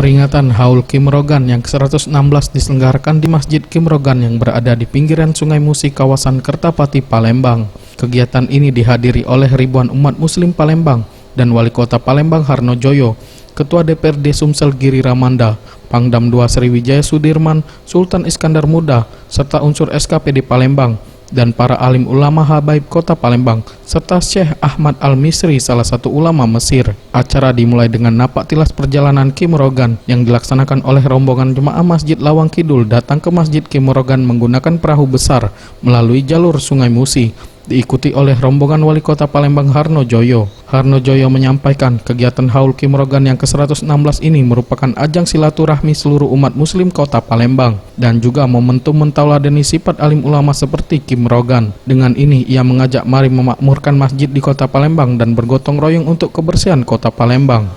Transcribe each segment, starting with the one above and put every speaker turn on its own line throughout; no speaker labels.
Peringatan Haul Kim Rogan yang ke-116 diselenggarakan di Masjid Kim Rogan yang berada di pinggiran Sungai Musi, kawasan Kertapati, Palembang. Kegiatan ini dihadiri oleh ribuan umat muslim Palembang dan Wali Kota Palembang Harno Joyo, Ketua DPRD Sumsel Giri Ramanda, Pangdam II Sriwijaya Sudirman, Sultan Iskandar Muda, serta unsur SKPD Palembang, dan para alim ulama habaib kota Palembang, serta Syekh Ahmad Al-Misri, salah satu ulama Mesir. Acara dimulai dengan napak tilas perjalanan Kim Rogan yang dilaksanakan oleh rombongan jemaah Masjid Lawang Kidul datang ke Masjid Kim Rogan menggunakan perahu besar melalui jalur Sungai Musi, diikuti oleh rombongan Wali Kota Palembang Harno Joyo. Harno Joyo menyampaikan kegiatan Haul Kim Rogan yang ke-116 ini merupakan ajang silaturahmi seluruh umat muslim kota Palembang dan juga momentum mentauladani sifat alim ulama seperti Kim Rogan. Dengan ini ia mengajak mari memakmurkan masjid di kota Palembang dan bergotong royong untuk kebersihan kota Palembang.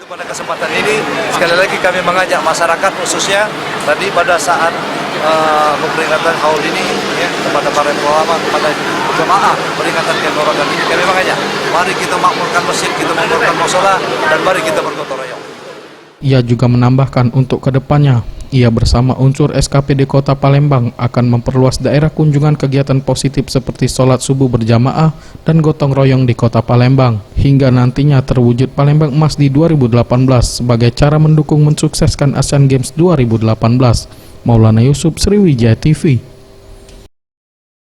Pada kesempatan ini sekali lagi kami mengajak masyarakat khususnya tadi pada saat peringatan haul ini ya, kepada para ulama, kepada jemaah peringatan Kim Rogan ini kami mengajak mari kita makmurkan masjid, kita makmurkan mushola, dan mari kita bergotong royong.
Ia juga menambahkan untuk kedepannya ia bersama unsur SKPD Kota Palembang akan memperluas daerah kunjungan kegiatan positif seperti sholat subuh berjamaah dan gotong royong di Kota Palembang hingga nantinya terwujud Palembang Emas di 2018 sebagai cara mendukung mensukseskan Asian Games 2018. Maulana Yusuf, Sriwijaya TV.